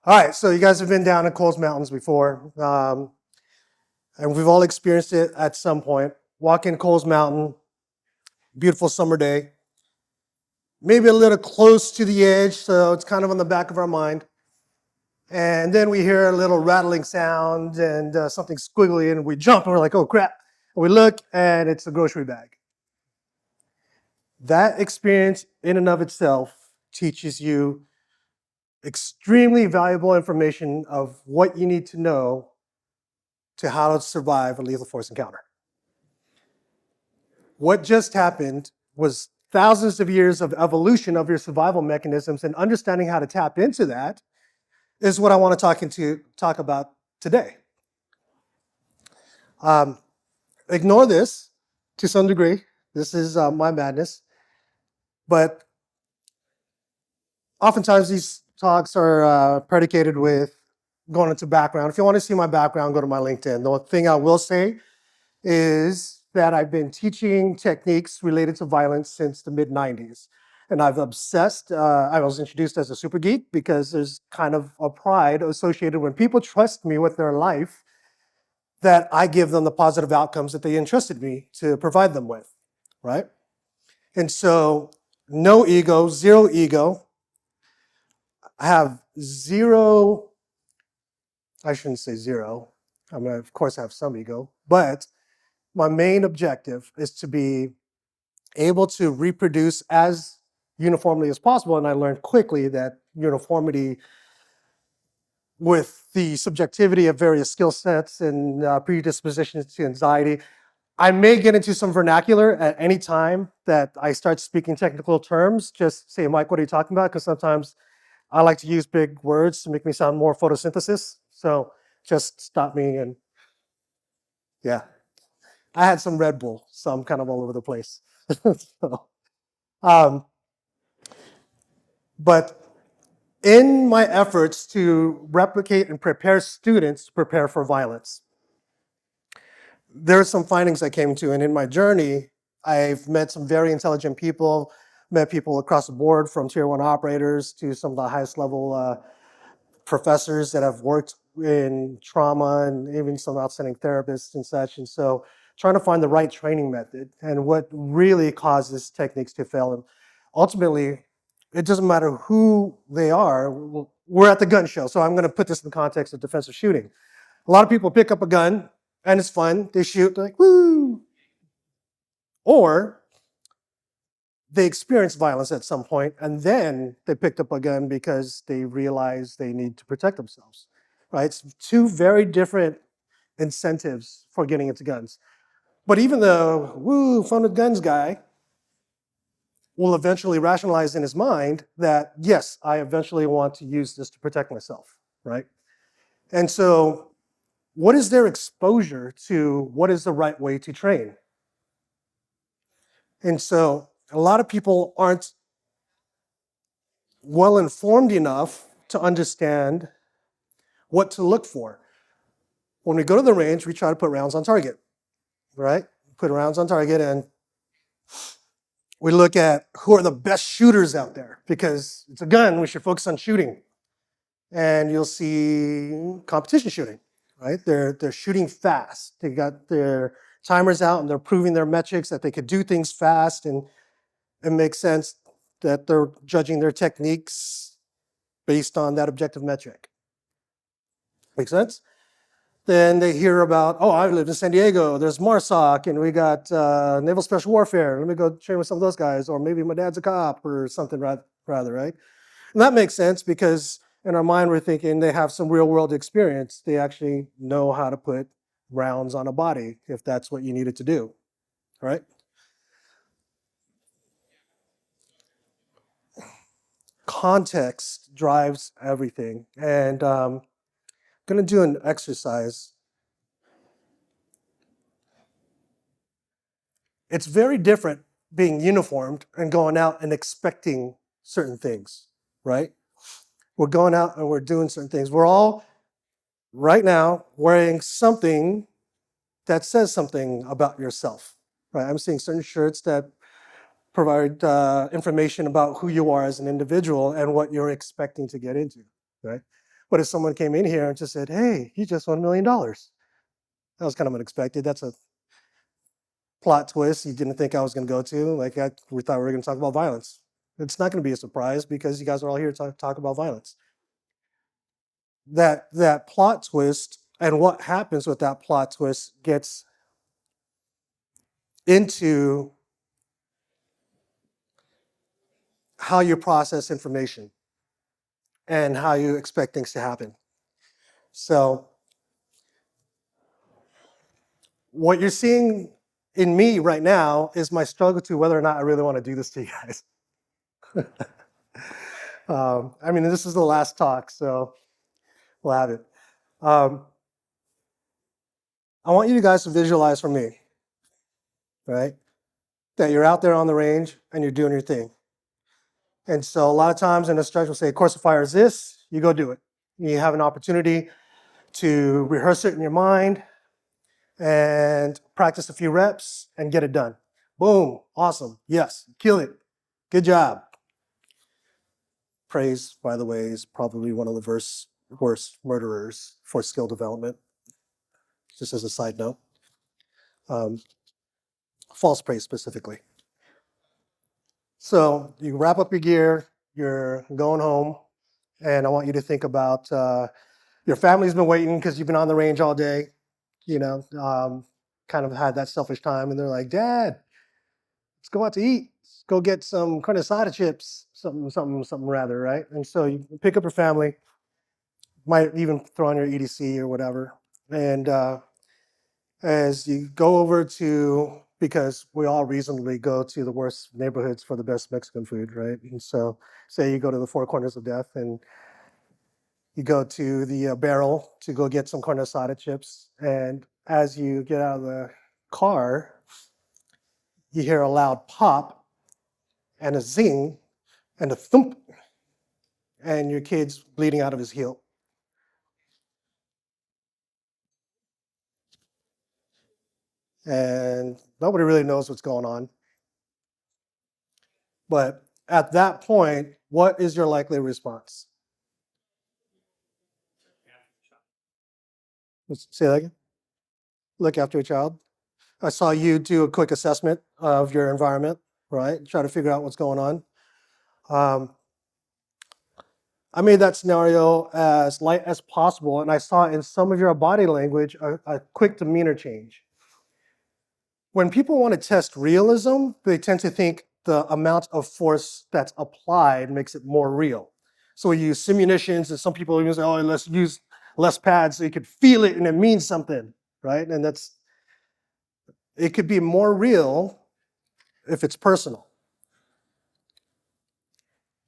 All right, so you guys have been down in Coles Mountains before, and we've all experienced it at some point. Walk in Coles Mountain, beautiful summer day, maybe a little close to the edge, so it's kind of on the back of our mind. And then we hear a little rattling sound and something squiggly, and we jump, and we're like, oh crap. And we look, and it's a grocery bag. That experience in and of itself teaches you extremely valuable information of what you need to know to how to survive a lethal force encounter. What just happened was thousands of years of evolution of your survival mechanisms, and understanding how to tap into that is what I want to talk about today. Ignore this to some degree. This is my madness. But oftentimes these talks are predicated with going into background. If you want to see my background, go to my LinkedIn. The thing I will say is that I've been teaching techniques related to violence since the mid-90s. And I've obsessed. I was introduced as a super geek because there's kind of a pride associated when people trust me with their life that I give them the positive outcomes that they entrusted me to provide them with, right? And so no ego, zero ego. I have zero, I shouldn't say zero. I mean, of course I have some ego, but my main objective is to be able to reproduce as uniformly as possible. And I learned quickly that uniformity with the subjectivity of various skill sets and predispositions to anxiety. I may get into some vernacular at any time that I start speaking technical terms. Just say, Mike, what are you talking about? Because sometimes I like to use big words to make me sound more photosynthesis. So just stop me and yeah. I had some Red Bull, so I'm kind of all over the place. so, um, but in my efforts to replicate and prepare students to prepare for violence, there are some findings I came to, and in my journey, I've met some very intelligent people, met people across the board from tier 1 operators to some of the highest level professors that have worked in trauma and even some outstanding therapists and such. And so trying to find the right training method and what really causes techniques to fail. And ultimately, it doesn't matter who they are. We're at the gun show, so I'm going to put this in the context of defensive shooting. A lot of people pick up a gun, and it's fun. They shoot, they're like, woo! Or they experience violence at some point, and then they picked up a gun because they realized they need to protect themselves, right? It's two very different incentives for getting into guns. But even the woo, fun with guns guy will eventually rationalize in his mind that, yes, I eventually want to use this to protect myself, right? And so what is their exposure to what is the right way to train? And so a lot of people aren't well informed enough to understand what to look for. When we go to the range, we try to put rounds on target, right? Put rounds on target, and we look at who are the best shooters out there, because it's a gun, we should focus on shooting. And you'll see competition shooting, right? They're shooting fast. They got their timers out and they're proving their metrics that they could do things fast, and it makes sense that they're judging their techniques based on that objective metric. Make sense? Then they hear about, oh, I lived in San Diego, there's MARSOC, and we got Naval Special Warfare. Let me go train with some of those guys, or maybe my dad's a cop or something rather, right? And that makes sense because in our mind, we're thinking they have some real world experience. They actually know how to put rounds on a body if that's what you needed to do, right? Context drives everything. And I'm going to do an exercise. It's very different being uniformed and going out and expecting certain things, right? We're going out and we're doing certain things. We're all, right now, wearing something that says something about yourself, right? I'm seeing certain shirts that provide information about who you are as an individual and what you're expecting to get into, right? But if someone came in here and just said, hey, you just won $1 million, that was kind of unexpected. That's a plot twist you didn't think I was going to go to. We thought we were going to talk about violence. It's not going to be a surprise because you guys are all here to talk about violence. That plot twist and what happens with that plot twist gets into how you process information and how you expect things to happen. So what you're seeing in me right now is my struggle to whether or not I really want to do this to you guys. I mean, this is the last talk, so we'll have it. I want you guys to visualize for me, right? That you're out there on the range and you're doing your thing. And so a lot of times an instructor will say, course of fire is this, you go do it. You have an opportunity to rehearse it in your mind and practice a few reps and get it done. Boom, awesome, yes, kill it, good job. Praise, by the way, is probably one of the worst murderers for skill development, just as a side note. False praise specifically. So you wrap up your gear, you're going home, and I want you to think about your family's been waiting because you've been on the range all day, kind of had that selfish time, and they're like, Dad, let's go out to eat. Let's go get some carne asada chips, something rather, right? And so you pick up your family, might even throw on your EDC or whatever, and as you go over to, because we all reasonably go to the worst neighborhoods for the best Mexican food, right? And so say you go to the Four Corners of Death and you go to the barrel to go get some carne asada chips. And as you get out of the car, you hear a loud pop and a zing and a thump, and your kid's bleeding out of his heel. And nobody really knows what's going on. But at that point, what is your likely response? Say that again? Look after a child. I saw you do a quick assessment of your environment, right? Try to figure out what's going on. I made that scenario as light as possible, and I saw in some of your body language a quick demeanor change. When people want to test realism, they tend to think the amount of force that's applied makes it more real. So we use simunitions, and some people even say, oh, let's use less pads so you could feel it and it means something, right? And it could be more real if it's personal.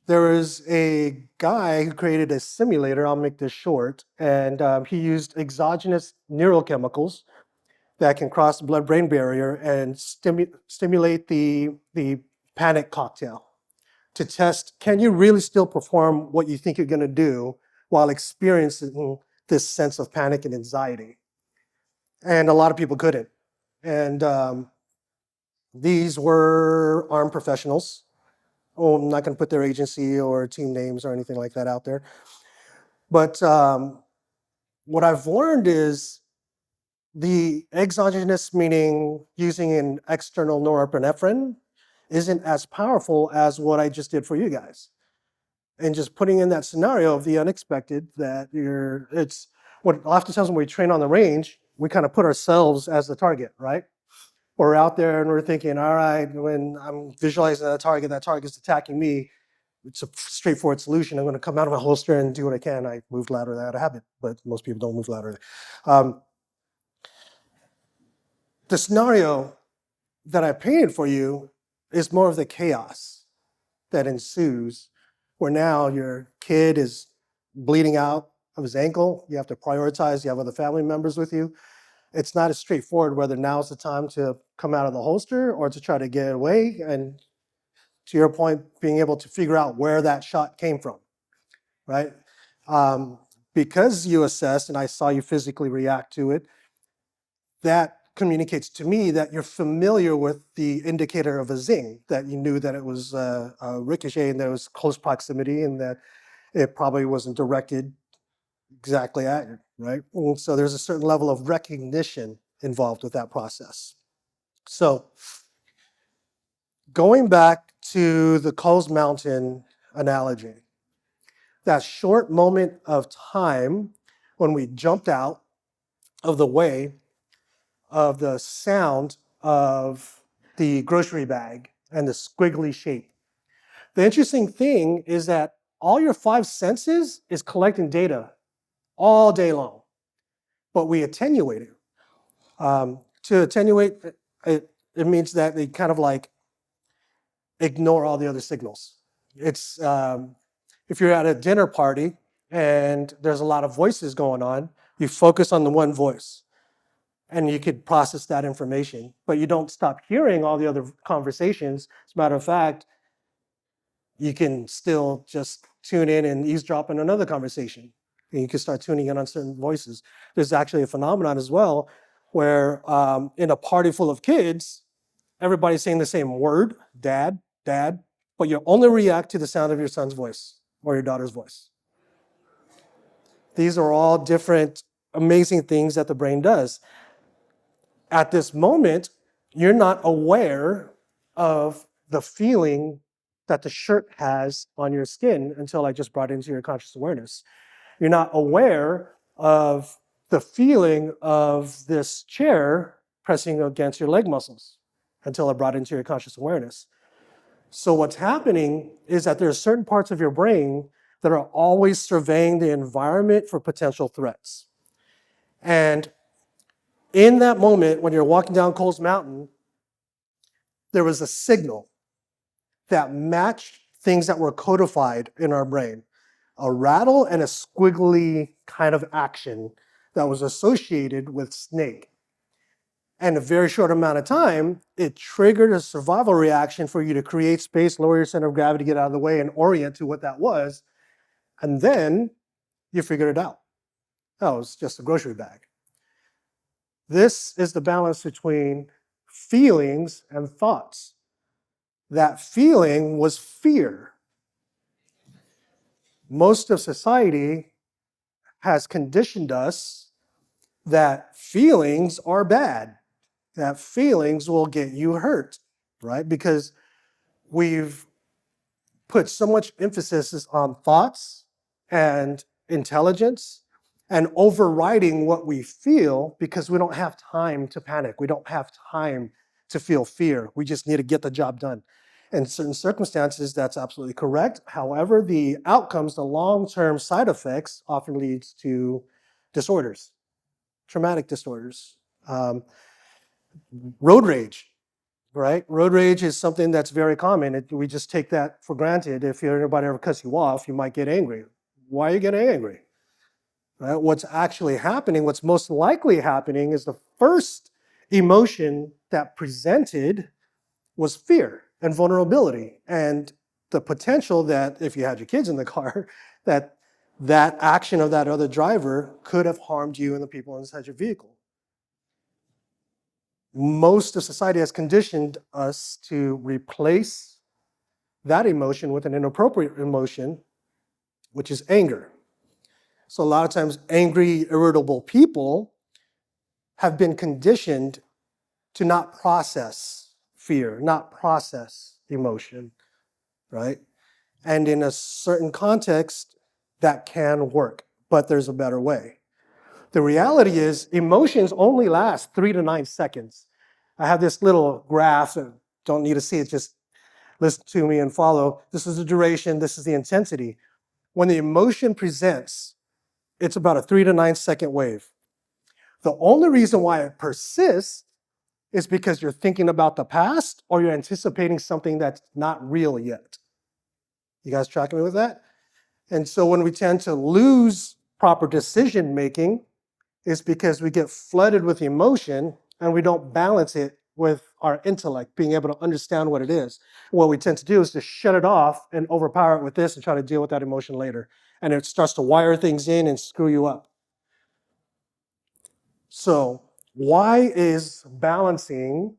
There is a guy who created a simulator, I'll make this short, and he used exogenous neurochemicals that can cross the blood-brain barrier and stimulate the panic cocktail to test, can you really still perform what you think you're gonna do while experiencing this sense of panic and anxiety? And a lot of people couldn't. And these were armed professionals. Oh, I'm not gonna put their agency or team names or anything like that out there. But what I've learned is the exogenous, meaning using an external norepinephrine, isn't as powerful as what I just did for you guys. And just putting in that scenario of the unexpected, it's what oftentimes when we train on the range, we kind of put ourselves as the target, right? We're out there and we're thinking, all right, when I'm visualizing that target's attacking me, it's a straightforward solution. I'm going to come out of my holster and do what I can. I moved laterally out of habit, but most people don't move laterally. The scenario that I painted for you is more of the chaos that ensues, where now your kid is bleeding out of his ankle. You have to prioritize. You have other family members with you. It's not as straightforward whether now's the time to come out of the holster or to try to get away. And to your point, being able to figure out where that shot came from, right? Because you assessed and I saw you physically react to it, that communicates to me that you're familiar with the indicator of a zing, that you knew that it was a ricochet and there was close proximity and that it probably wasn't directed exactly accurate, right? And so there's a certain level of recognition involved with that process. So going back to the Coles Mountain analogy, that short moment of time when we jumped out of the way of the sound of the grocery bag and the squiggly shape. The interesting thing is that all your five senses is collecting data all day long, but we attenuate it. To attenuate, it means that they kind of like ignore all the other signals. It's if you're at a dinner party and there's a lot of voices going on, you focus on the one voice and you could process that information, but you don't stop hearing all the other conversations. As a matter of fact, you can still just tune in and eavesdrop in another conversation. And you can start tuning in on certain voices. There's actually a phenomenon as well where in a party full of kids, everybody's saying the same word, dad, dad, but you only react to the sound of your son's voice or your daughter's voice. These are all different amazing things that the brain does. At this moment, you're not aware of the feeling that the shirt has on your skin until I just brought it into your conscious awareness. You're not aware of the feeling of this chair pressing against your leg muscles until I brought it into your conscious awareness. So what's happening is that there are certain parts of your brain that are always surveying the environment for potential threats. And in that moment, when you're walking down Coles Mountain, there was a signal that matched things that were codified in our brain. A rattle and a squiggly kind of action that was associated with snake. And in a very short amount of time, it triggered a survival reaction for you to create space, lower your center of gravity, get out of the way, and orient to what that was. And then you figured it out. Oh, it's just a grocery bag. This is the balance between feelings and thoughts. That feeling was fear. Most of society has conditioned us that feelings are bad, that feelings will get you hurt, right? Because we've put so much emphasis on thoughts and intelligence and overriding what we feel because we don't have time to panic. We don't have time to feel fear. We just need to get the job done. In certain circumstances, that's absolutely correct. However, the outcomes, the long-term side effects often leads to disorders, traumatic disorders. Road rage, right? Road rage is something that's very common. We just take that for granted. If anybody ever cuts you off, you might get angry. Why are you getting angry? Right? What's actually happening, what's most likely happening is the first emotion that presented was fear and vulnerability and the potential that if you had your kids in the car, that action of that other driver could have harmed you and the people inside your vehicle. Most of society has conditioned us to replace that emotion with an inappropriate emotion, which is anger. So a lot of times angry, irritable people have been conditioned to not process fear, not process emotion, right? And in a certain context, that can work, but there's a better way. The reality is emotions only last 3 to 9 seconds. I have this little graph, don't need to see it, just listen to me and follow. This is the duration, this is the intensity. When the emotion presents, it's about a 3 to 9 second wave. The only reason why it persists is because you're thinking about the past or you're anticipating something that's not real yet. You guys tracking me with that? And so when we tend to lose proper decision making, it's because we get flooded with emotion and we don't balance it with our intellect, being able to understand what it is. What we tend to do is to shut it off and overpower it with this and try to deal with that emotion later. And it starts to wire things in and screw you up. So why is balancing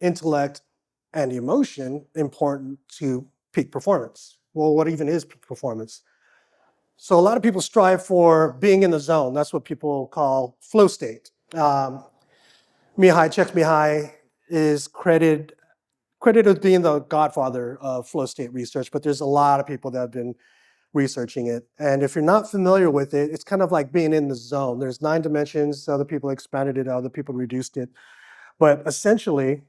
intellect and emotion important to peak performance? Well, what even is peak performance? So a lot of people strive for being in the zone. That's what people call flow state. Csikszentmihalyi is credited as being the godfather of flow state research, but there's a lot of people that have been researching it. And if you're not familiar with it, it's kind of like being in the zone. There's 9 dimensions. Other people expanded it, other people reduced it. But essentially,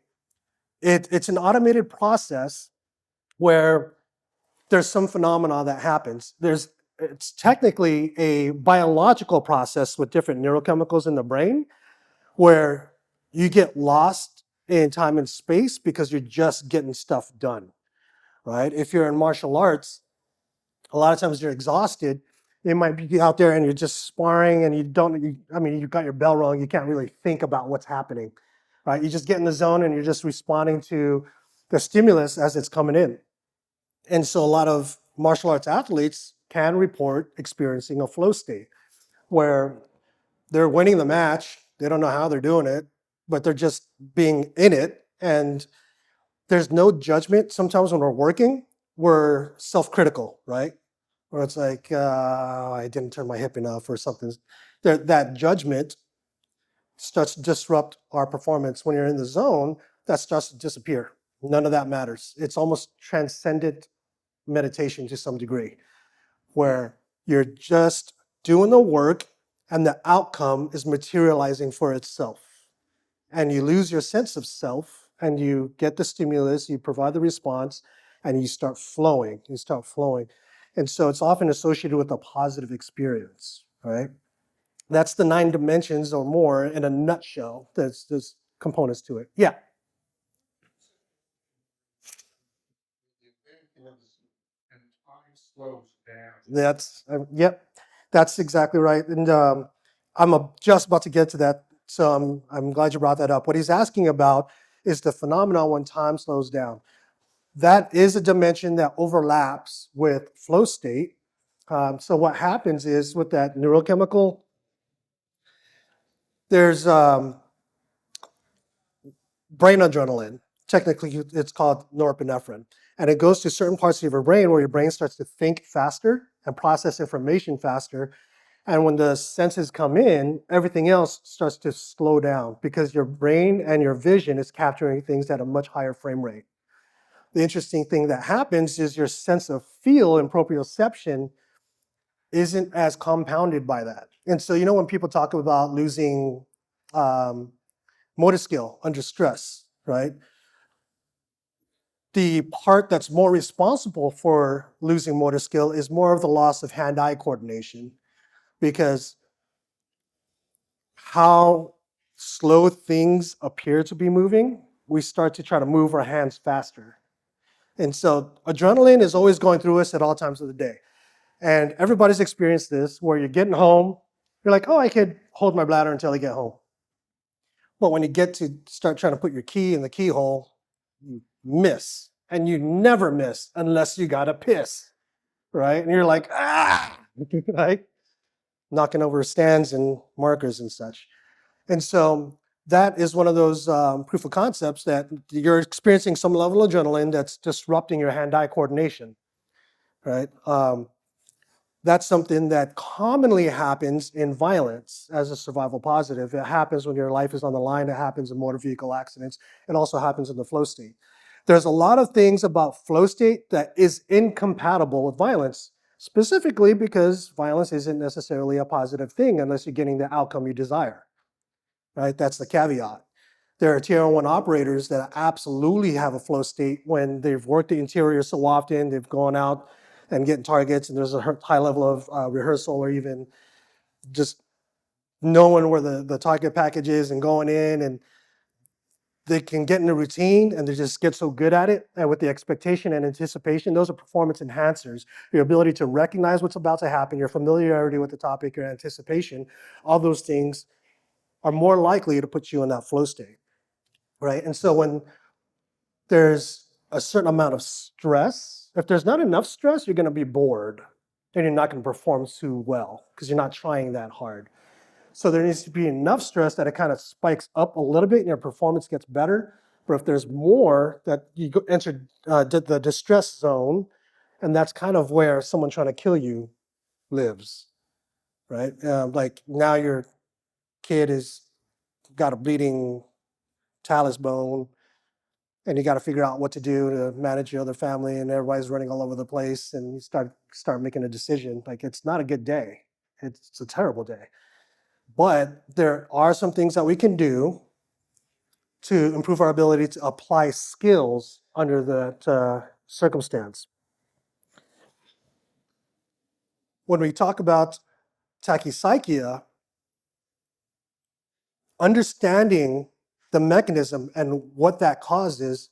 it's an automated process where there's some phenomena that happens. It's technically a biological process with different neurochemicals in the brain where you get lost in time and space because you're just getting stuff done, right? If you're in martial arts, a lot of times you're exhausted. You might be out there and you're just sparring and you've got your bell rung, you can't really think about what's happening, right? You just get in the zone and you're just responding to the stimulus as it's coming in. And so a lot of martial arts athletes can report experiencing a flow state where they're winning the match. They don't know how they're doing it, but they're just being in it. And there's no judgment. Sometimes when we're working, we're self-critical, right? Where it's like, I didn't turn my hip enough or something. That judgment starts to disrupt our performance. When you're in the zone, that starts to disappear. None of that matters. It's almost transcendent meditation to some degree, where you're just doing the work and the outcome is materializing for itself. And you lose your sense of self and you get the stimulus, you provide the response, and you start flowing. And so it's often associated with a positive experience, right? That's the 9 dimensions or more in a nutshell. There's components to it. Yeah. Yep, that's exactly right. And just about to get to that, so I'm glad you brought that up. What he's asking about is the phenomenon when time slows down. That is a dimension that overlaps with flow state. So what happens is with that neurochemical, there's brain adrenaline. Technically, it's called norepinephrine. And it goes to certain parts of your brain where your brain starts to think faster and process information faster. And when the senses come in, everything else starts to slow down because your brain and your vision is capturing things at a much higher frame rate. The interesting thing that happens is your sense of feel and proprioception isn't as compounded by that. And so, when people talk about losing motor skill under stress, right? The part that's more responsible for losing motor skill is more of the loss of hand-eye coordination, because how slow things appear to be moving, we start to try to move our hands faster. And so adrenaline is always going through us at all times of the day. And everybody's experienced this, where you're getting home, you're like, oh, I could hold my bladder until I get home. But when you get to start trying to put your key in the keyhole, you miss. And you never miss unless you gotta piss, right? And you're like, right? Knocking over stands and markers and such. And so that is one of those proof of concepts that you're experiencing some level of adrenaline that's disrupting your hand-eye coordination, right? That's something that commonly happens in violence as a survival positive. It happens when your life is on the line. It happens in motor vehicle accidents. It also happens in the flow state. There's a lot of things about flow state that is incompatible with violence, specifically because violence isn't necessarily a positive thing unless you're getting the outcome you desire, right? That's the caveat. There are tier 1 operators that absolutely have a flow state when they've worked the interior so often, they've gone out and getting targets, and there's a high level of rehearsal or even just knowing where the target package is and going in, and they can get in a routine and they just get so good at it. And with the expectation and anticipation, those are performance enhancers. Your ability to recognize what's about to happen, your familiarity with the topic, your anticipation, all those things are more likely to put you in that flow state, right? And so when there's a certain amount of stress, if there's not enough stress, you're gonna be bored and you're not gonna perform too well because you're not trying that hard. So there needs to be enough stress that it kind of spikes up a little bit and your performance gets better. But if there's more, that you enter the distress zone, and that's kind of where someone trying to kill you lives, right? Like now your kid has got a bleeding talus bone, and you got to figure out what to do to manage your other family, and everybody's running all over the place, and you start making a decision. Like it's not a good day. It's a terrible day. But there are some things that we can do to improve our ability to apply skills under that circumstance. When we talk about tachypsychia, understanding the mechanism and what that causes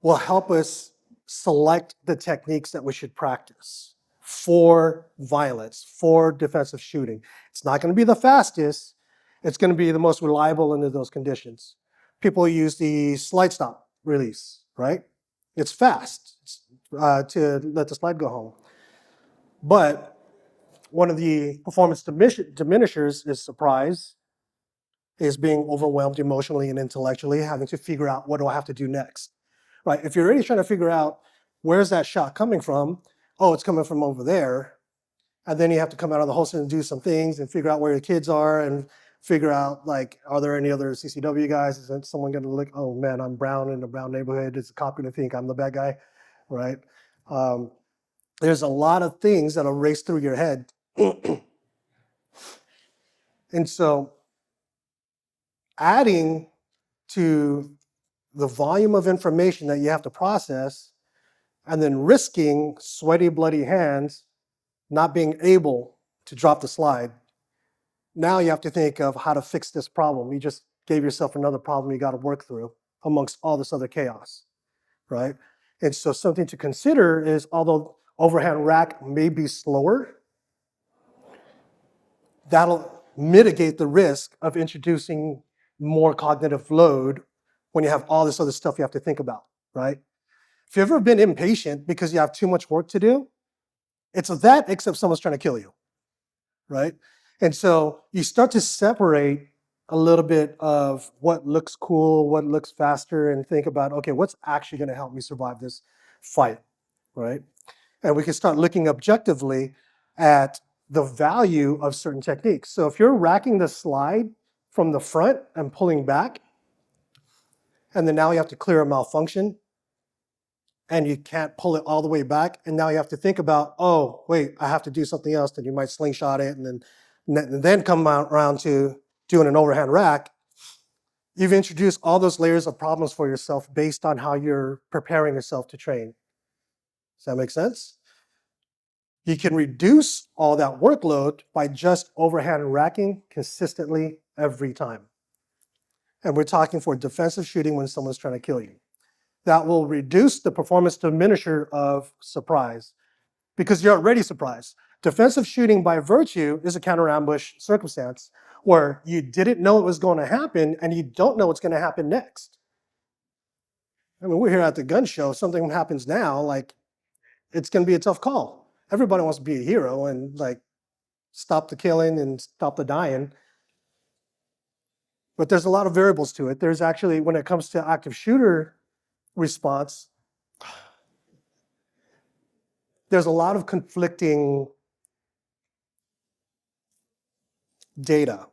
will help us select the techniques that we should practice for violence, for defensive shooting. It's not going to be the fastest. It's going to be the most reliable under those conditions. People use the slide stop release, right? It's fast to let the slide go home. But one of the performance diminishers is surprise, is being overwhelmed emotionally and intellectually, having to figure out what do I have to do next, right? If you're already trying to figure out where's that shot coming from, oh, it's coming from over there, and then you have to come out of the holster and do some things and figure out where your kids are and figure out, like, are there any other CCW guys? Is someone going to look, oh man, I'm brown in a brown neighborhood. Is the cop going to think I'm the bad guy, right? There's a lot of things that'll race through your head. And so adding to the volume of information that you have to process and then risking sweaty, bloody hands, not being able to drop the slide. Now you have to think of how to fix this problem. You just gave yourself another problem you got to work through amongst all this other chaos, right? And so something to consider is, although overhand rack may be slower, that'll mitigate the risk of introducing more cognitive load when you have all this other stuff you have to think about, right? If you've ever been impatient because you have too much work to do, it's that except someone's trying to kill you, right? And so you start to separate a little bit of what looks cool, what looks faster, and think about, okay, what's actually going to help me survive this fight, right? And we can start looking objectively at the value of certain techniques. So if you're racking the slide from the front and pulling back, and then now you have to clear a malfunction, and you can't pull it all the way back, and now you have to think about, oh, wait, I have to do something else, then you might slingshot it, and then come around to doing an overhand rack. You've introduced all those layers of problems for yourself based on how you're preparing yourself to train. Does that make sense? You can reduce all that workload by just overhand racking consistently every time. And we're talking for defensive shooting when someone's trying to kill you. That will reduce the performance diminisher of surprise because you're already surprised. Defensive shooting by virtue is a counter ambush circumstance where you didn't know it was going to happen and you don't know what's going to happen next. I mean, we're here at the gun show. If something happens now, like, it's going to be a tough call. Everybody wants to be a hero and, like, stop the killing and stop the dying. But there's a lot of variables to it. There's actually, when it comes to active shooter response, there's a lot of conflicting data,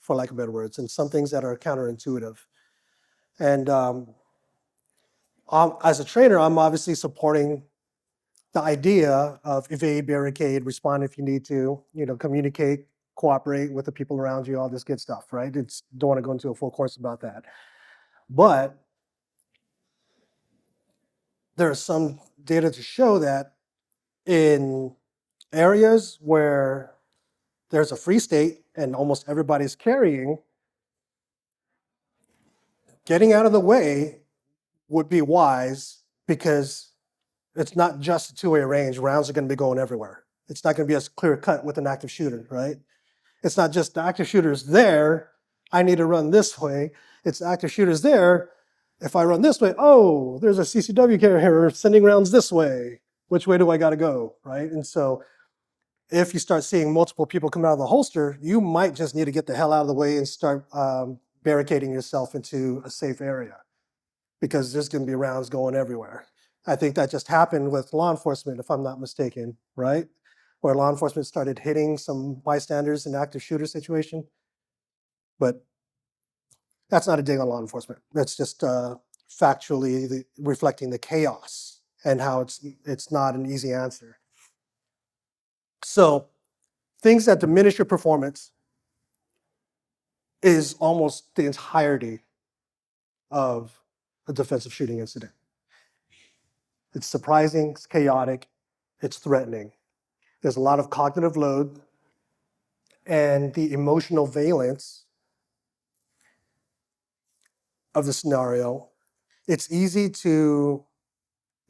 for lack of better words, and some things that are counterintuitive. And as a trainer, I'm obviously supporting the idea of evade, barricade, respond if you need to, communicate, cooperate with the people around you, all this good stuff, right? Don't want to go into a full course about that. But there's some data to show that in areas where there's a free state and almost everybody's carrying, getting out of the way would be wise because it's not just a two-way range. Rounds are going to be going everywhere. It's not going to be as clear cut with an active shooter, right? It's not just the active shooter's there, I need to run this way. It's the active shooter's there. If I run this way, oh, there's a CCW carrier sending rounds this way. Which way do I got to go, right? And so if you start seeing multiple people come out of the holster, you might just need to get the hell out of the way and start barricading yourself into a safe area because there's going to be rounds going everywhere. I think that just happened with law enforcement, if I'm not mistaken, right? Where law enforcement started hitting some bystanders in an active shooter situation. But that's not a dig on law enforcement. That's just factually reflecting the chaos and how it's not an easy answer. So things that diminish your performance is almost the entirety of a defensive shooting incident. It's surprising, it's chaotic, it's threatening. There's a lot of cognitive load and the emotional valence of the scenario. It's easy to,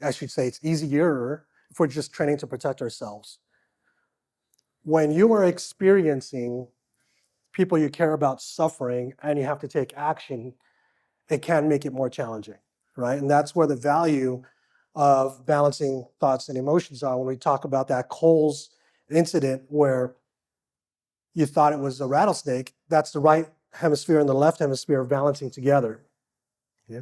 I should say, it's easier if we're just training to protect ourselves. When you are experiencing people you care about suffering and you have to take action, it can make it more challenging, right? And that's where the value of balancing thoughts and emotions are. When we talk about that Coles incident where you thought it was a rattlesnake, that's the right hemisphere and the left hemisphere balancing together. Yeah.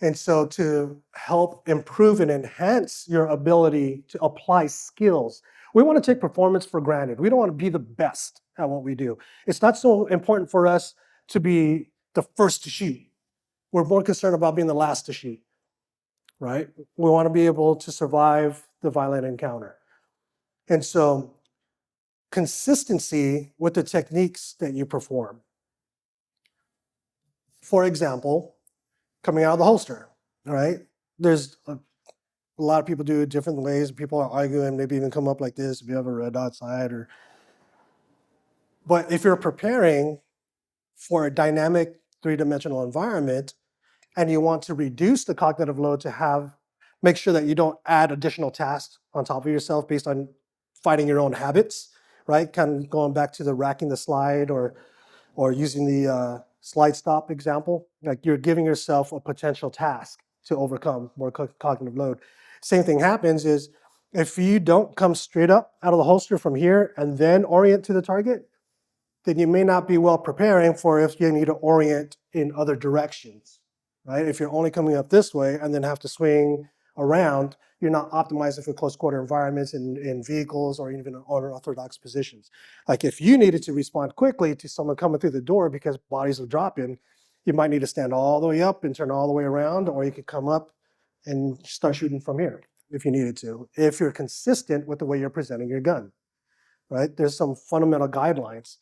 And so to help improve and enhance your ability to apply skills, we want to take performance for granted. We don't want to be the best at what we do. It's not so important for us to be the first to shoot. We're more concerned about being the last to shoot, right? We want to be able to survive the violent encounter. And so consistency with the techniques that you perform. For example, coming out of the holster, right? There's a lot of people do it different ways. People are arguing, maybe even come up like this if you have a red outside. But if you're preparing for a dynamic three-dimensional environment and you want to reduce the cognitive load to make sure that you don't add additional tasks on top of yourself based on fighting your own habits, right? Kind of going back to the racking the slide or using the slide stop example, like you're giving yourself a potential task to overcome more cognitive load. Same thing happens is if you don't come straight up out of the holster from here and then orient to the target, then you may not be well preparing for if you need to orient in other directions, right? If you're only coming up this way and then have to swing around, you're not optimizing for close quarter environments in vehicles or even in unorthodox positions. Like if you needed to respond quickly to someone coming through the door because bodies are dropping, you might need to stand all the way up and turn all the way around, or you could come up and start shooting from here if you needed to, if you're consistent with the way you're presenting your gun, right? There's some fundamental guidelines.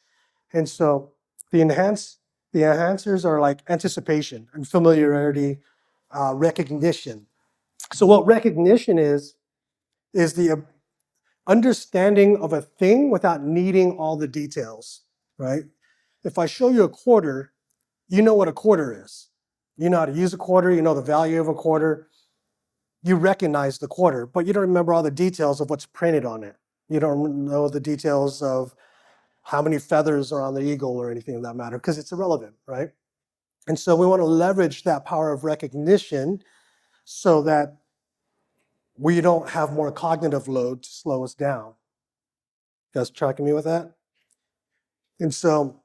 And so the enhancers are like anticipation and familiarity, recognition. So what recognition is the understanding of a thing without needing all the details, right? If I show you a quarter, you know what a quarter is. You know how to use a quarter, you know the value of a quarter. You recognize the quarter, but you don't remember all the details of what's printed on it. You don't know the details of how many feathers are on the eagle or anything of that matter, because it's irrelevant, right? And so we want to leverage that power of recognition so that we don't have more cognitive load to slow us down. You guys tracking me with that? And so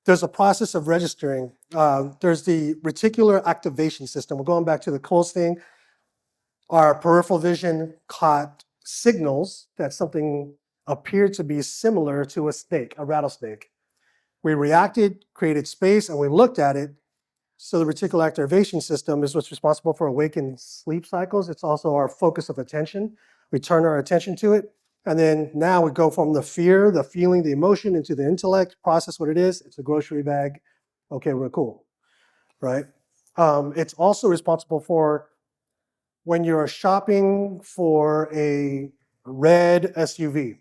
there's a process of registering. There's the reticular activation system. We're going back to the Coles thing. Our peripheral vision caught signals that something appeared to be similar to a snake, a rattlesnake. We reacted, created space, and we looked at it. So the reticular activation system is what's responsible for awake and sleep cycles. It's also our focus of attention. We turn our attention to it. And then now we go from the fear, the feeling, the emotion into the intellect, process what it is. It's a grocery bag. Okay, we're cool, right? It's also responsible for when you're shopping for a red SUV.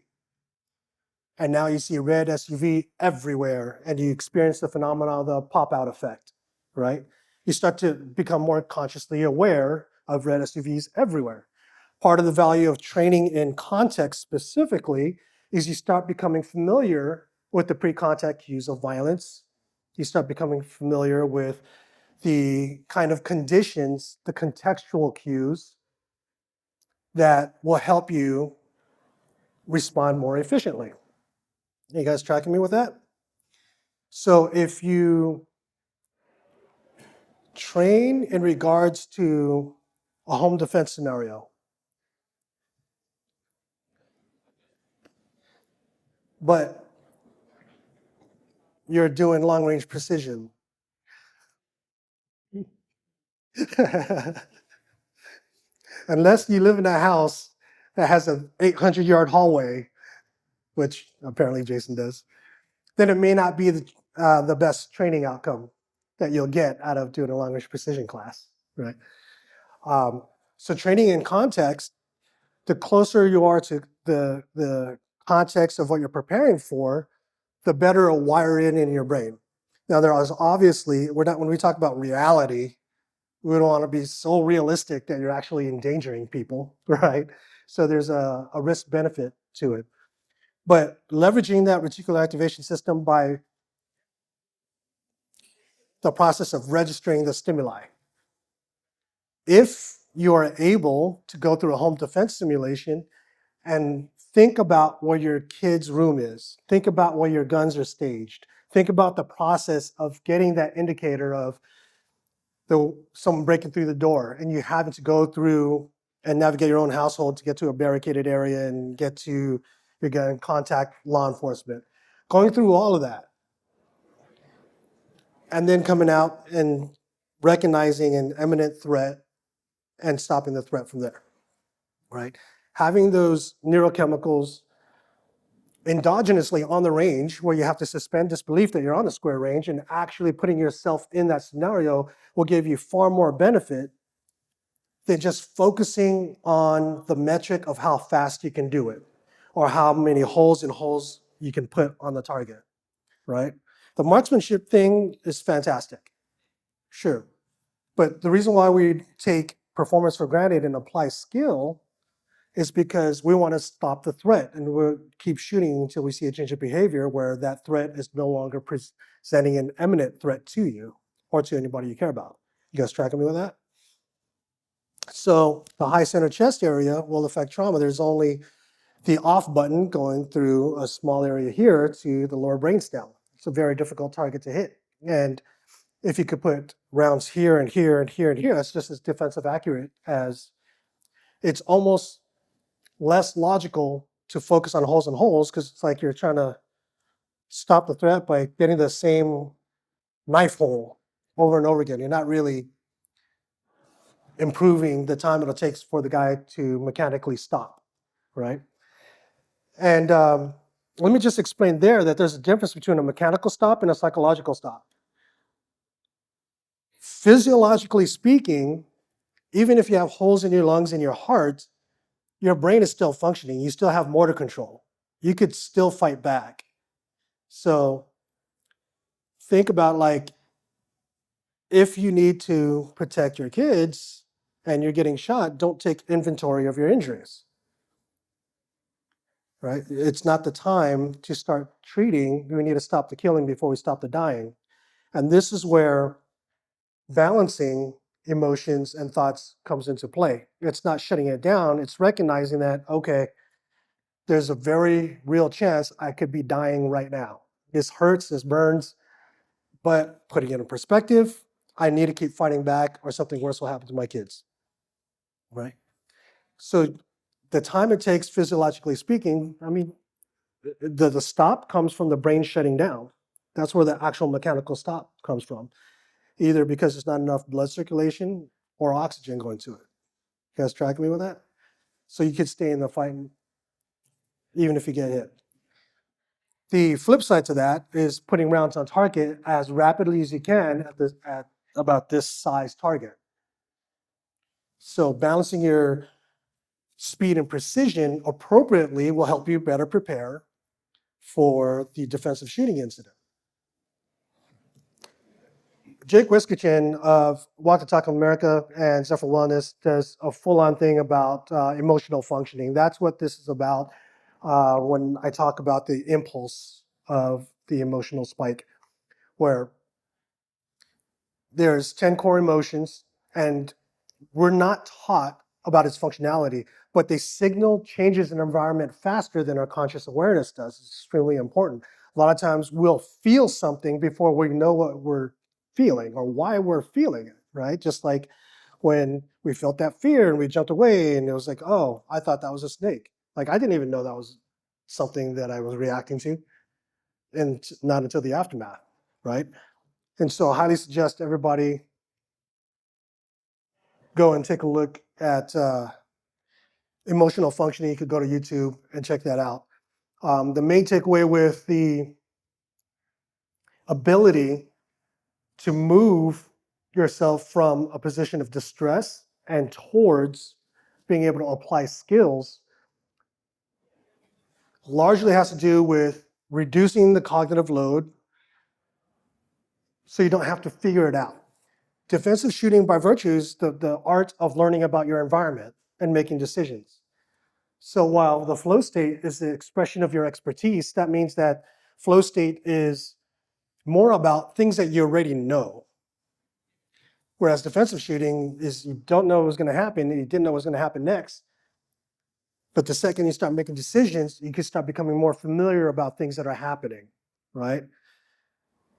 And now you see a red SUV everywhere and you experience the phenomenon of the pop-out effect, right? You start to become more consciously aware of red SUVs everywhere. Part of the value of training in context specifically is you start becoming familiar with the pre-contact cues of violence. You start becoming familiar with the kind of conditions, the contextual cues that will help you respond more efficiently. You guys tracking me with that? So if you train in regards to a home defense scenario. But you're doing long-range precision. Unless you live in a house that has an 800-yard hallway, which apparently Jason does, then it may not be the best training outcome that you'll get out of doing a long-range precision class, right? So training in context, the closer you are to the context of what you're preparing for, the better it'll wire in your brain. Now, there is obviously, when we talk about reality, we don't want to be so realistic that you're actually endangering people, right? So there's a risk benefit to it. But leveraging that reticular activation system by the process of registering the stimuli. If you are able to go through a home defense simulation and think about where your kid's room is, think about where your guns are staged, think about the process of getting that indicator of someone breaking through the door and you having to go through and navigate your own household to get to a barricaded area and get to your gun, contact law enforcement. Going through all of that and then coming out and recognizing an imminent threat and stopping the threat from there, right? Having those neurochemicals endogenously on the range where you have to suspend disbelief that you're on the square range and actually putting yourself in that scenario will give you far more benefit than just focusing on the metric of how fast you can do it or how many holes you can put on the target, right? The marksmanship thing is fantastic, sure. But the reason why we take performance for granted and apply skill is because we want to stop the threat and we'll keep shooting until we see a change of behavior where that threat is no longer presenting an imminent threat to you or to anybody you care about. You guys tracking me with that? So the high center chest area will affect trauma. There's only the off button going through a small area here to the lower brainstem. It's a very difficult target to hit. And if you could put rounds here and here and here and here, that's just as defensive accurate as it's almost less logical to focus on holes and holes because it's like you're trying to stop the threat by getting the same knife hole over and over again. You're not really improving the time it'll take for the guy to mechanically stop, right? And let me just explain there that there's a difference between a mechanical stop and a psychological stop. Physiologically speaking, even if you have holes in your lungs and your heart, your brain is still functioning. You still have motor control. You could still fight back. So think about like, if you need to protect your kids and you're getting shot, don't take inventory of your injuries, right? It's not the time to start treating. We need to stop the killing before we stop the dying. And this is where balancing emotions and thoughts comes into play. It's not shutting it down. It's recognizing that, okay, there's a very real chance I could be dying right now. This hurts, this burns, but putting it in perspective, I need to keep fighting back or something worse will happen to my kids, right? So the time it takes physiologically speaking, I mean, the stop comes from the brain shutting down. That's where the actual mechanical stop comes from, either because there's not enough blood circulation or oxygen going to it. You guys tracking me with that? So you could stay in the fight even if you get hit. The flip side to that is putting rounds on target as rapidly as you can at about this size target. So balancing your speed and precision appropriately will help you better prepare for the defensive shooting incident. Jake Wiskichin of Walk the Talk America and Zephyr Wellness does a full-on thing about emotional functioning. That's what this is about when I talk about the impulse of the emotional spike, where there's 10 core emotions and we're not taught about its functionality, but they signal changes in environment faster than our conscious awareness does. It's extremely important. A lot of times we'll feel something before we know what we're feeling or why we're feeling it, right? Just like when we felt that fear and we jumped away and it was like, oh, I thought that was a snake. Like I didn't even know that was something that I was reacting to, and not until the aftermath, right? And so I highly suggest everybody go and take a look at emotional functioning. You could go to YouTube and check that out. The main takeaway with the ability to move yourself from a position of distress and towards being able to apply skills largely has to do with reducing the cognitive load so you don't have to figure it out. Defensive shooting by virtue is the art of learning about your environment and making decisions. So while the flow state is the expression of your expertise, that means that flow state is more about things that you already know. Whereas defensive shooting is you don't know what's going to happen, and you didn't know what's going to happen next. But the second you start making decisions, you can start becoming more familiar about things that are happening, right?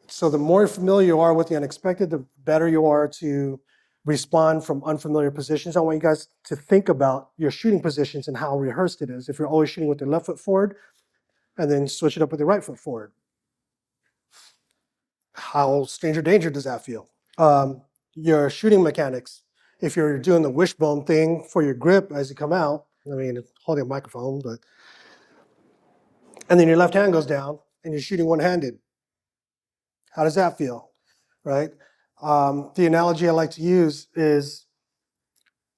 So the more familiar you are with the unexpected, the better you are to respond from unfamiliar positions. I want you guys to think about your shooting positions and how rehearsed it is. If you're always shooting with the left foot forward, and then switch it up with the right foot forward. How strange or danger does that feel? Your shooting mechanics. If you're doing the wishbone thing for your grip as you come out, I mean, holding a microphone, but, and then your left hand goes down and you're shooting one-handed. How does that feel, right? The analogy I like to use is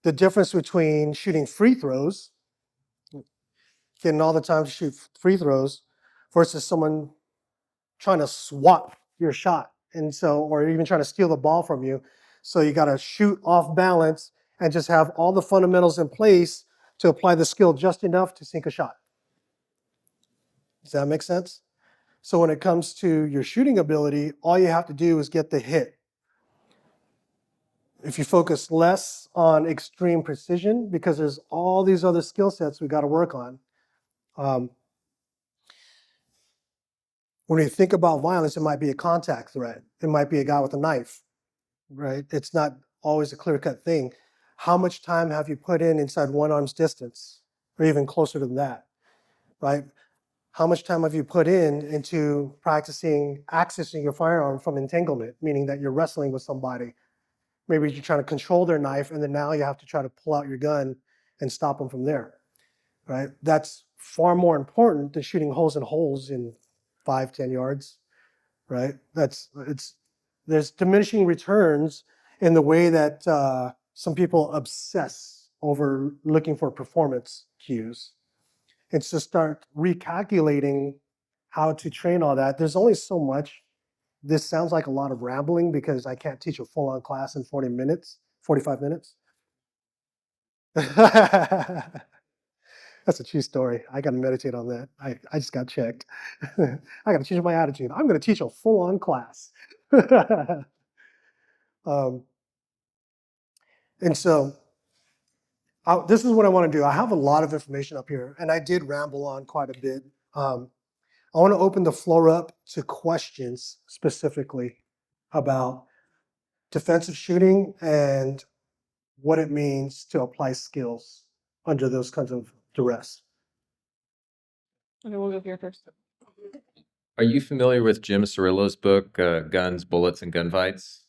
the difference between shooting free throws, getting all the time to shoot free throws, versus someone trying to swat your shot. And so, or even trying to steal the ball from you. So you got to shoot off balance and just have all the fundamentals in place to apply the skill just enough to sink a shot. Does that make sense? So when it comes to your shooting ability, all you have to do is get the hit. If you focus less on extreme precision, because there's all these other skill sets we got to work on. When you think about violence, it might be a contact threat. It might be a guy with a knife, right? It's not always a clear-cut thing. How much time have you put in inside one arm's distance, or even closer than that, right? How much time have you put into practicing accessing your firearm from entanglement, meaning that you're wrestling with somebody? Maybe you're trying to control their knife, and then now you have to try to pull out your gun and stop them from there, right? That's far more important than shooting holes in 5-10 yards, right? There's diminishing returns in the way that some people obsess over looking for performance cues. It's to start recalculating how to train all that. There's only so much. This sounds like a lot of rambling because I can't teach a full-on class in 45 minutes. That's a true story. I got to meditate on that. I just got checked. I got to change my attitude. I'm going to teach a full-on class. And so this is what I want to do. I have a lot of information up here, and I did ramble on quite a bit. I want to open the floor up to questions specifically about defensive shooting and what it means to apply skills under those kinds of duress. Okay, we'll go here first. Are you familiar with Jim Cirillo's book, Guns, Bullets, and Gunfights?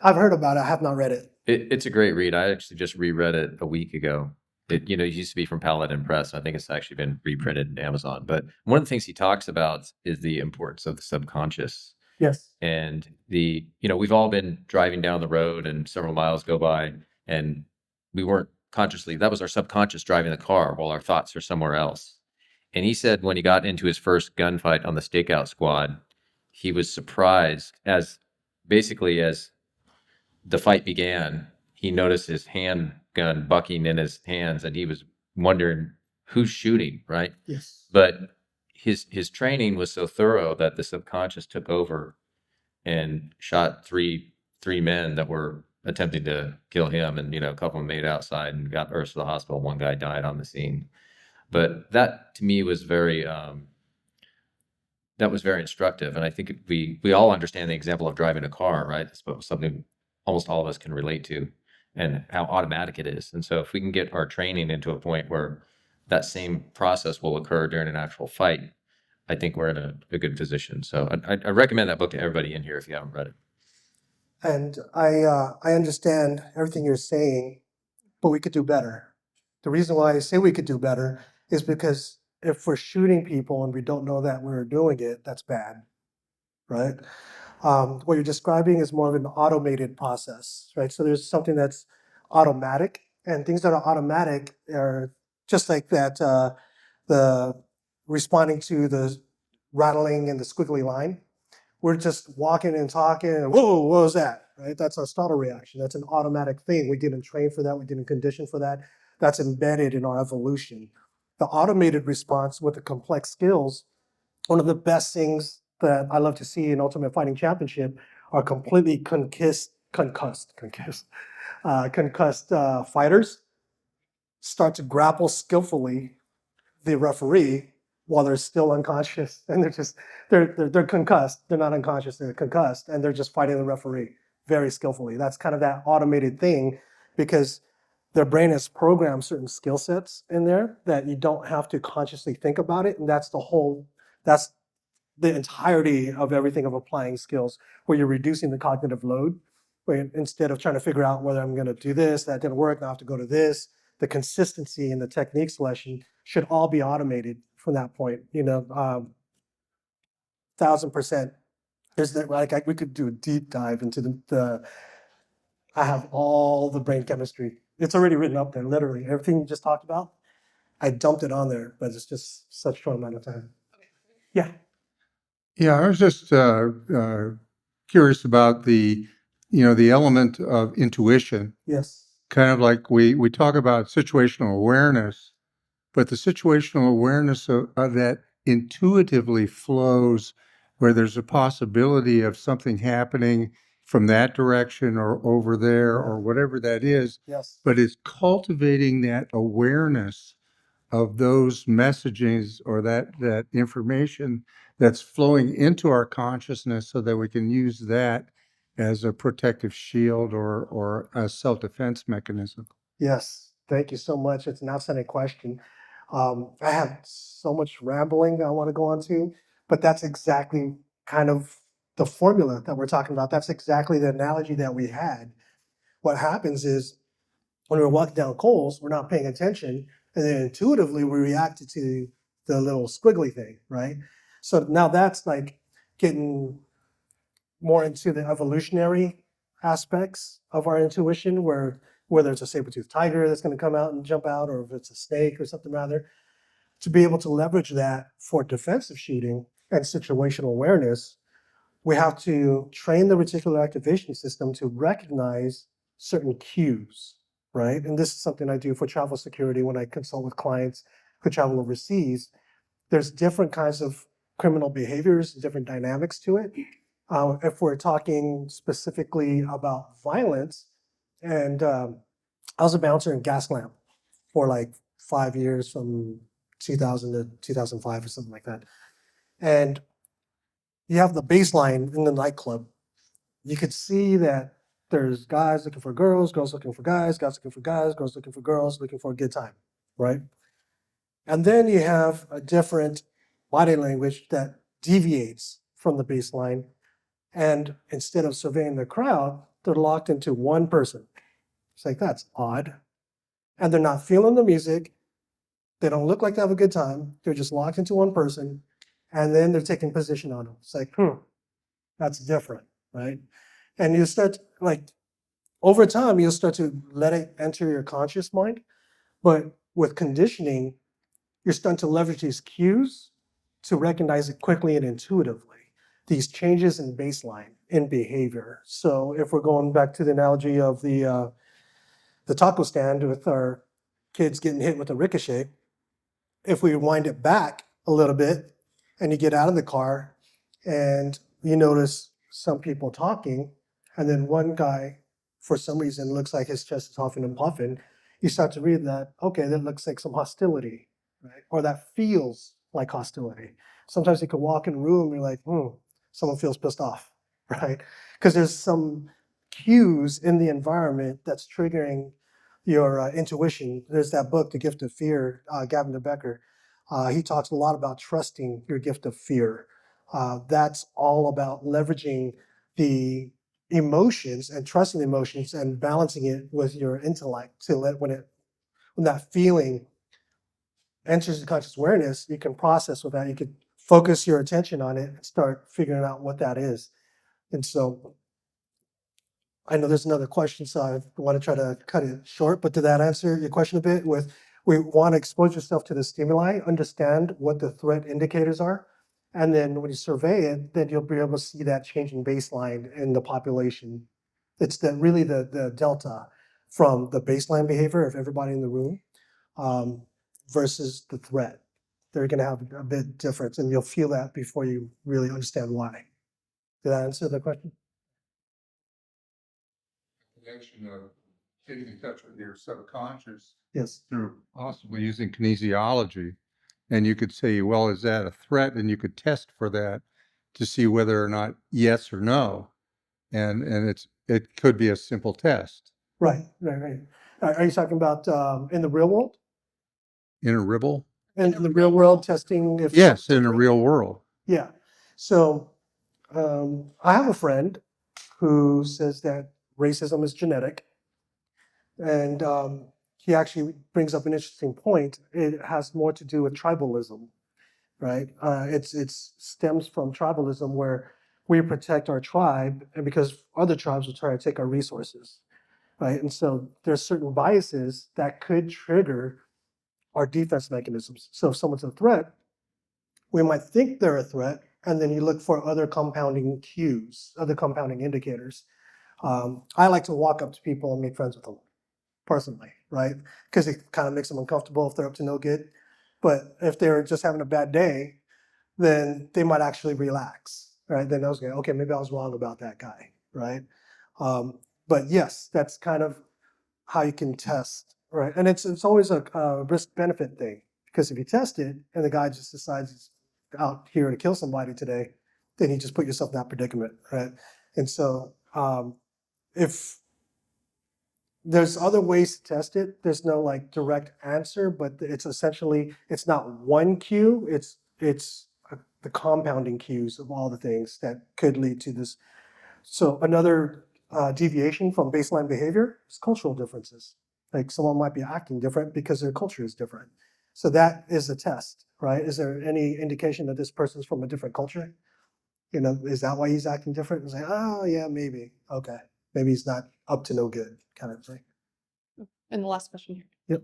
I've heard about it. I have not read it. It's a great read. I actually just reread it a week ago. It used to be from Paladin Press. I think it's actually been reprinted in Amazon. But one of the things he talks about is the importance of the subconscious. Yes. And we've all been driving down the road and several miles go by, and we weren't consciously, that was our subconscious driving the car while our thoughts are somewhere else. And he said when he got into his first gunfight on the stakeout squad, he was surprised as the fight began, he noticed his handgun bucking in his hands, and he was wondering who's shooting, right? Yes. But his training was so thorough that the subconscious took over and shot three men that were attempting to kill him, and a couple of them made it outside and got rushed to the hospital. One guy died on the scene. But that to me was very instructive, and I think we all understand the example of driving a car, right? That's something almost all of us can relate to. and how automatic it is. And so if we can get our training into a point where that same process will occur during an actual fight, I think we're in a good position. So I recommend that book to everybody in here if you haven't read it. And I understand everything you're saying, but we could do better. The reason why I say we could do better is because if we're shooting people and we don't know that we're doing it, that's bad, right? What you're describing is more of an automated process, right? So there's something that's automatic, and things that are automatic are just like that, the responding to the rattling and the squiggly line. We're just walking and talking, and whoa, what was that? Right? That's a startle reaction. That's an automatic thing. We didn't train for that. We didn't condition for that. That's embedded in our evolution. The automated response with the complex skills, one of the best things that I love to see in Ultimate Fighting Championship are completely concussed fighters start to grapple skillfully the referee while they're still unconscious, and they're concussed. They're not unconscious, they're concussed, and they're just fighting the referee very skillfully. That's kind of that automated thing, because their brain has programmed certain skill sets in there that you don't have to consciously think about it, and that's the entirety of everything of applying skills, where you're reducing the cognitive load, where instead of trying to figure out whether I'm going to do this, that didn't work, now I have to go to this, the consistency and the technique selection should all be automated from that point. 1000%. We could do a deep dive into I have all the brain chemistry. It's already written up there, literally. Everything you just talked about, I dumped it on there, but it's just such a short amount of time. Yeah. Yeah, I was just curious about the element of intuition. Yes. Kind of like we talk about situational awareness, but the situational awareness of that intuitively flows where there's a possibility of something happening from that direction or over there or whatever that is. Yes. But it's cultivating that awareness of those messages or that information that's flowing into our consciousness so that we can use that as a protective shield or a self-defense mechanism. Yes, thank you so much. It's an outstanding question. I have so much rambling I want to go on to, but that's exactly kind of the formula that we're talking about. That's exactly the analogy that we had. What happens is when we're walking down coals, we're not paying attention, and then intuitively we reacted to the little squiggly thing, right? So now that's like getting more into the evolutionary aspects of our intuition, where whether it's a saber-toothed tiger that's going to come out and jump out, or if it's a snake or something rather, to be able to leverage that for defensive shooting and situational awareness, we have to train the reticular activation system to recognize certain cues, right? And this is something I do for travel security when I consult with clients who travel overseas. There's different kinds of criminal behaviors, different dynamics to it. If we're talking specifically about violence, and I was a bouncer in Gaslamp for like 5 years, from 2000 to 2005 or something like that. And you have the baseline in the nightclub. You could see that there's guys looking for girls looking for guys looking for guys, girls looking for girls, looking for a good time, right? And then you have a different body language that deviates from the baseline. And instead of surveying the crowd, they're locked into one person. It's like, that's odd. And they're not feeling the music. They don't look like they have a good time. They're just locked into one person. And then they're taking position on them. It's like, that's different, right? And you start, like, over time, you'll start to let it enter your conscious mind. But with conditioning, you're starting to leverage these cues to recognize it quickly and intuitively, these changes in baseline, in behavior. So if we're going back to the analogy of the taco stand with our kids getting hit with a ricochet, if we wind it back a little bit and you get out of the car and you notice some people talking, and then one guy, for some reason, looks like his chest is huffing and puffing, you start to read that, okay, that looks like some hostility, right? Or that feels like hostility. Sometimes you can walk in a room and you're like, someone feels pissed off, right? Because there's some cues in the environment that's triggering your intuition. There's that book, The Gift of Fear, Gavin de Becker. He talks a lot about trusting your gift of fear. That's all about leveraging the emotions and trusting the emotions and balancing it with your intellect to let when that feeling enters the conscious awareness, you can process with that. You can focus your attention on it and start figuring out what that is. And so I know there's another question, so I want to try to cut it short, but did that answer your question a bit? We want to expose yourself to the stimuli, understand what the threat indicators are, and then when you survey it, then you'll be able to see that changing baseline in the population. It's really the delta from the baseline behavior of everybody in the room versus the threat. They're going to have a bit difference, and you'll feel that before you really understand why. Did that answer the question? Connection of getting in touch with your subconscious Yes. through possibly using kinesiology. And you could say, well, is that a threat? And you could test for that to see whether or not yes or no. And it could be a simple test. Right. Are you talking about in the real world? In a ribble? In the real world, testing if Yes, in the real world. Yeah. So I have a friend who says that racism is genetic, and he actually brings up an interesting point. It has more to do with tribalism, right? It's stems from tribalism where we protect our tribe, and because other tribes will try to take our resources, right? And so there's certain biases that could trigger our defense mechanisms. So if someone's a threat, we might think they're a threat, and then you look for other compounding cues, other compounding indicators. I like to walk up to people and make friends with them, personally, right? Because it kind of makes them uncomfortable if they're up to no good. But if they're just having a bad day, then they might actually relax, right? Then I was going, okay, maybe I was wrong about that guy, right? But yes, that's kind of how you can test, right? And it's always a risk-benefit thing, because if you test it and the guy just decides he's out here to kill somebody today, then you just put yourself in that predicament, right? And so if there's other ways to test it, there's no like direct answer, but it's essentially, it's not one cue, it's the compounding cues of all the things that could lead to this. So another deviation from baseline behavior is cultural differences. Like someone might be acting different because their culture is different. So that is a test, right? Is there any indication that this person's from a different culture? You know, is that why he's acting different? It's like, oh yeah, maybe. Okay. Maybe he's not up to no good kind of thing. And the last question here. Yep.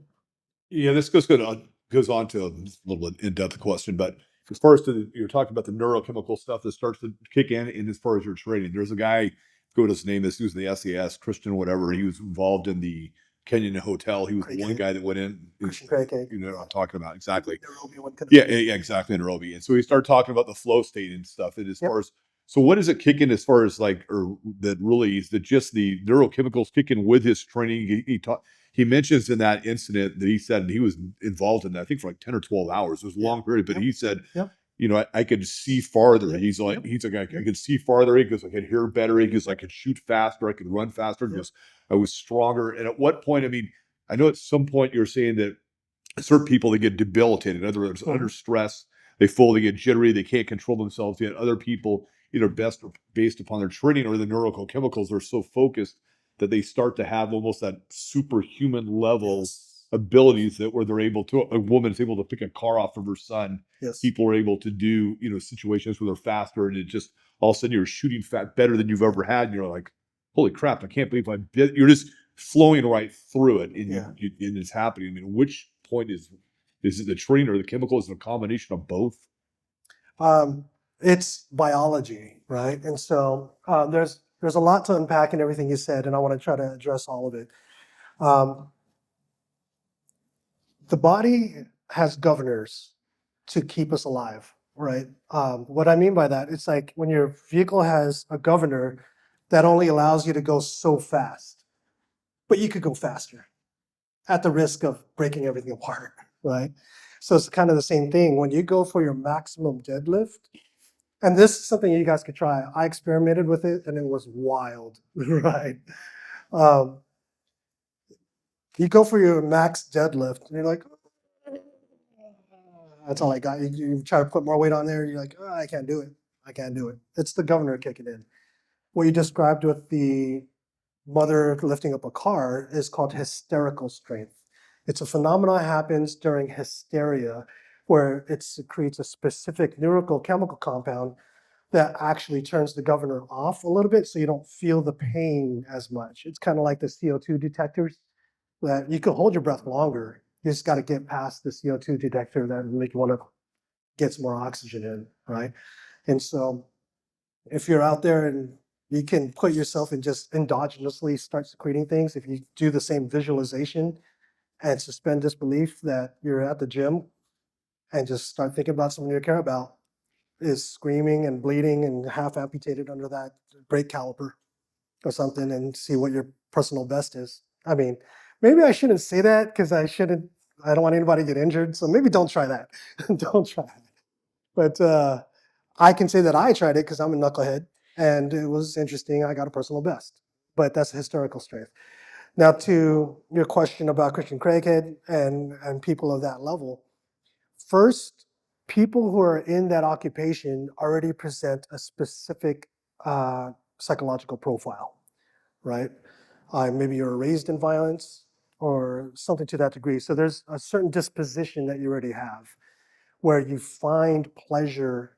Yeah, this goes on to a little bit in-depth question, but as far as you're talking about the neurochemical stuff that starts to kick in as far as your training, there's a guy, go to his name, this who's in the SAS, Christian, whatever. He was involved in the Kenyan hotel. He was the one guy that went in. Christian Craig. You know what I'm talking about, exactly. Nairobi one could- Yeah, exactly, in Nairobi. And so he started talking about the flow state and stuff. And as far as, so what does it kick in as far as like, or that really is that just the neurochemicals kick in with his training? He mentions in that incident that he said he was involved in that, I think for like 10 or 12 hours. It was a long period, but he said, you know, I could see farther. He's like, I could see farther. He goes, I could hear better. He goes, I could shoot faster. I could run faster. He goes, I was stronger. And at what point, I mean, I know at some point you're saying that certain people, they get debilitated. In other words, under stress, they get jittery, they can't control themselves. Yet other people, either based upon their training or the neurochemicals, they're so focused that they start to have almost that superhuman level abilities that where they're able to, a woman is able to pick a car off of her son. People are able to do, you know, situations where they're faster, and it just, all of a sudden you're shooting better than you've ever had. And you're like, holy crap, I can't believe you're just flowing right through it. And it's happening. I mean, which point is it the training or the chemicals, a combination of both? It's biology, right? And so there's a lot to unpack in everything you said, and I want to try to address all of it. The body has governors to keep us alive, right? What I mean by that, it's like when your vehicle has a governor that only allows you to go so fast, but you could go faster at the risk of breaking everything apart, right? So it's kind of the same thing. When you go for your maximum deadlift, And this is something you guys could try. I experimented with it and it was wild, right? Um, you go for your max deadlift and you're like, that's all I got. You try to put more weight on there, you're like, oh, I can't do it. I can't do it. It's the governor kicking in. What you described with the mother lifting up a car is called hysterical strength. It's a phenomenon that happens during hysteria where it secretes a specific neurochemical compound that actually turns the governor off a little bit so you don't feel the pain as much. It's kind of like the CO2 detectors that you can hold your breath longer. You just got to get past the CO2 detector that make you want to get some more oxygen in, right? And so if you're out there and you can put yourself and just endogenously start secreting things, if you do the same visualization and suspend disbelief that you're at the gym and just start thinking about someone you care about is screaming and bleeding and half amputated under that brake caliper or something and see what your personal best is. I mean, maybe I shouldn't say that because I don't want anybody to get injured. So maybe don't try that. Don't try it. But I can say that I tried it because I'm a knucklehead and it was interesting. I got a personal best, but that's a historical strength. Now to your question about Christian Craighead and people of that level, first, people who are in that occupation already present a specific psychological profile, right? Maybe you're raised in violence or something to that degree. So there's a certain disposition that you already have where you find pleasure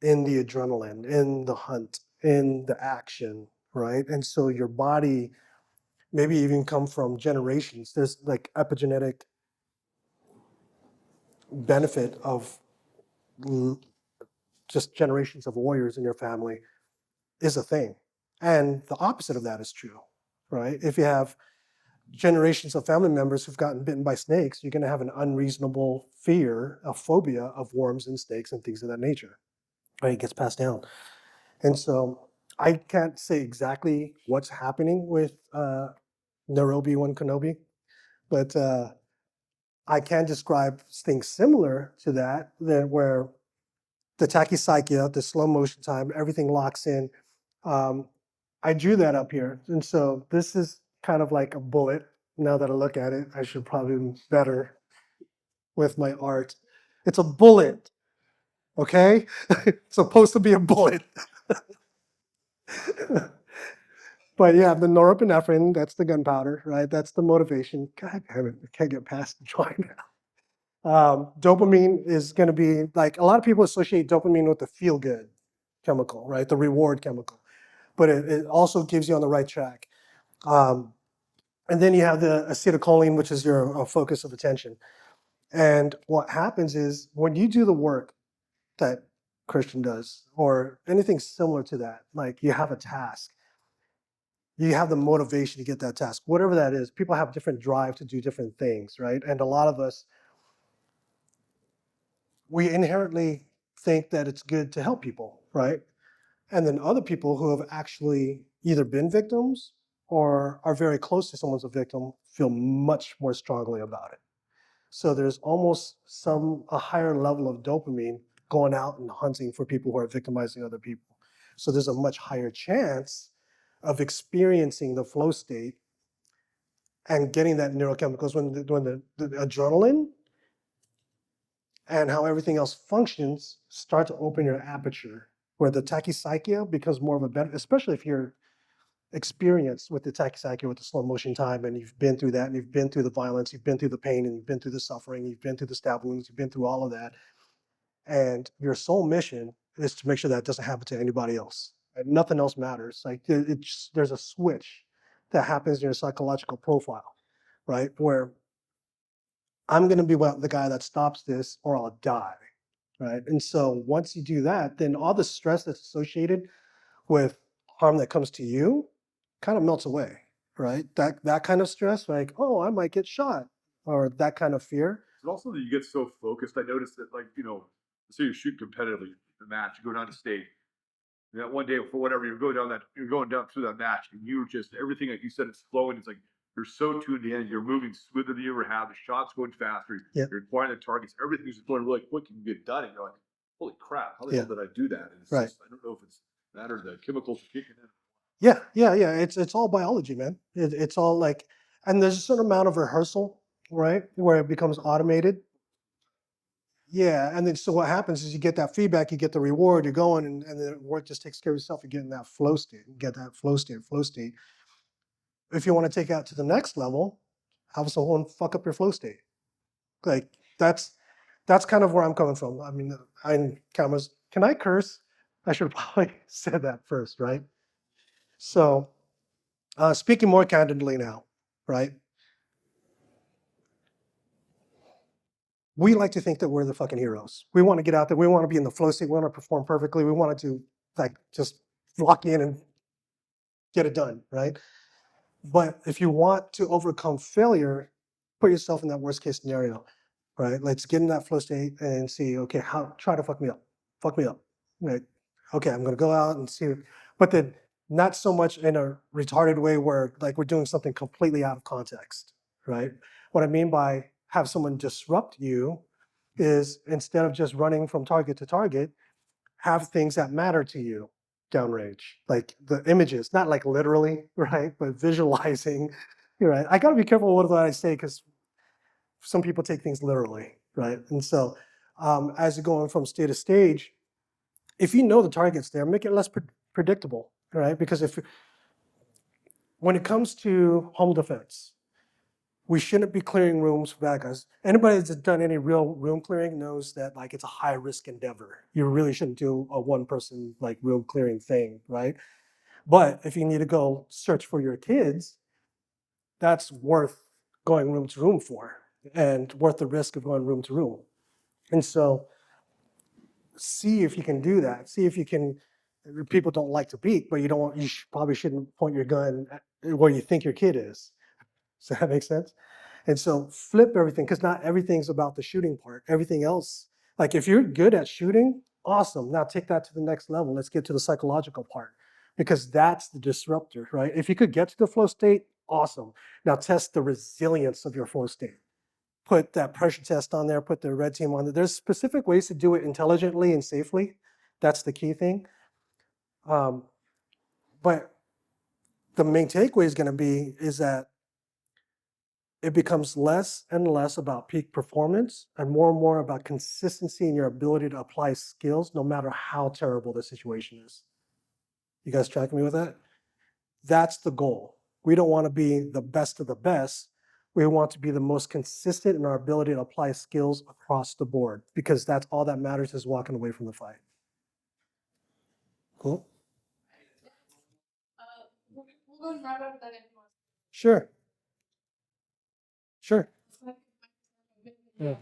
in the adrenaline, in the hunt, in the action, right? And so your body maybe even come from generations. There's like epigenetic benefit of just generations of warriors in your family is a thing. And the opposite of that is true, right? If you have generations of family members who've gotten bitten by snakes, you're going to have an unreasonable fear, a phobia of worms and snakes and things of that nature, right? It gets passed down. And so I can't say exactly what's happening with Nairobi 1 Kenobi, but I can describe things similar to that where the tachycyclia, the slow motion time, everything locks in. I drew that up here. And so this is kind of like a bullet. Now that I look at it, I should probably be better with my art. It's a bullet, okay? It's supposed to be a bullet. But yeah, the norepinephrine, that's the gunpowder, right? That's the motivation. God damn it, I can't get past the drawing now. Dopamine is going to be like a lot of people associate dopamine with the feel good chemical, right? The reward chemical. But it also gives you on the right track. And then you have the acetylcholine, which is your focus of attention. And what happens is when you do the work that Christian does, or anything similar to that, like you have a task, you have the motivation to get that task, whatever that is. People have different drive to do different things, right? And a lot of us, we inherently think that it's good to help people, right? And then other people who have actually either been victims or are very close to someone's a victim feel much more strongly about it. So there's almost a higher level of dopamine going out and hunting for people who are victimizing other people. So there's a much higher chance of experiencing the flow state and getting that neurochemicals when the adrenaline and how everything else functions start to open your aperture, where the tachycyclia becomes more of a benefit, especially if you're experienced with the tachycyclia, with the slow motion time, and you've been through that, and you've been through the violence, you've been through the pain, and you've been through the suffering, you've been through the stab wounds, you've been through all of that. And your sole mission is to make sure that doesn't happen to anybody else. And nothing else matters. Like there's a switch that happens in your psychological profile, right? Where I'm going to be the guy that stops this or I'll die, right? And so once you do that, then all the stress that's associated with harm that comes to you kind of melts away, right? That kind of stress, like, oh, I might get shot, or that kind of fear. But also that you get so focused. I noticed that, like, say you shoot competitively the match, you go down to state. And that one day, for whatever, you're going down through that match, and you're just everything, like you said, it's flowing. It's like you're so tuned in. You're moving smoother than you ever have. The shots going faster. Yeah. You're acquiring the targets. Everything's just going really quick, and you get done. And you're like, holy crap, how the Yeah. hell did I do that? And it's Right. just, I don't know if it's that or the chemicals are kicking in. Yeah. It's all biology, man. It's all like, and there's a certain amount of rehearsal, right, where it becomes automated. Yeah, and then so what happens is you get that feedback, you get the reward, you're going, and the work just takes care of itself. You get in that flow state, you get that flow state. If you want to take it out to the next level, have someone fuck up your flow state. Like that's kind of where I'm coming from. I mean, can I curse? I should probably said that first, right? So, speaking more candidly now, right? We like to think that we're the fucking heroes. We want to get out there. We want to be in the flow state. We want to perform perfectly. We want to like just lock in and get it done, right? But if you want to overcome failure, put yourself in that worst case scenario, right? Let's get in that flow state and see, okay, try to fuck me up, right? Okay, I'm gonna go out and see, but then not so much in a retarded way where like we're doing something completely out of context, right? What I mean by have someone disrupt you is instead of just running from target to target, have things that matter to you downrange, like the images, not like literally, right? But visualizing, right? I gotta be careful with what I say because some people take things literally, right? And so as you're going from stage to stage, if you know the target's there, make it less predictable, right? Because when it comes to home defense, we shouldn't be clearing rooms for bad guys. Anybody that's done any real room clearing knows that like it's a high risk endeavor. You really shouldn't do a one person like room clearing thing, right? But if you need to go search for your kids, that's worth going room to room for and worth the risk of going room to room. And so see if you can do that. See if you can, people don't like to beat, but probably shouldn't point your gun where you think your kid is. Does that make sense? And so flip everything, because not everything's about the shooting part. Everything else, like if you're good at shooting, awesome. Now take that to the next level. Let's get to the psychological part, because that's the disruptor, right? If you could get to the flow state, awesome. Now test the resilience of your flow state. Put that pressure test on there, put the red team on there. There's specific ways to do it intelligently and safely. That's the key thing. But the main takeaway is that it becomes less and less about peak performance and more about consistency in your ability to apply skills no matter how terrible the situation is. You guys tracking me with that? That's the goal. We don't want to be the best of the best. We want to be the most consistent in our ability to apply skills across the board, because that's all that matters is walking away from the fight. Cool? We'll go right over that if you want. Sure. Sure. Yeah.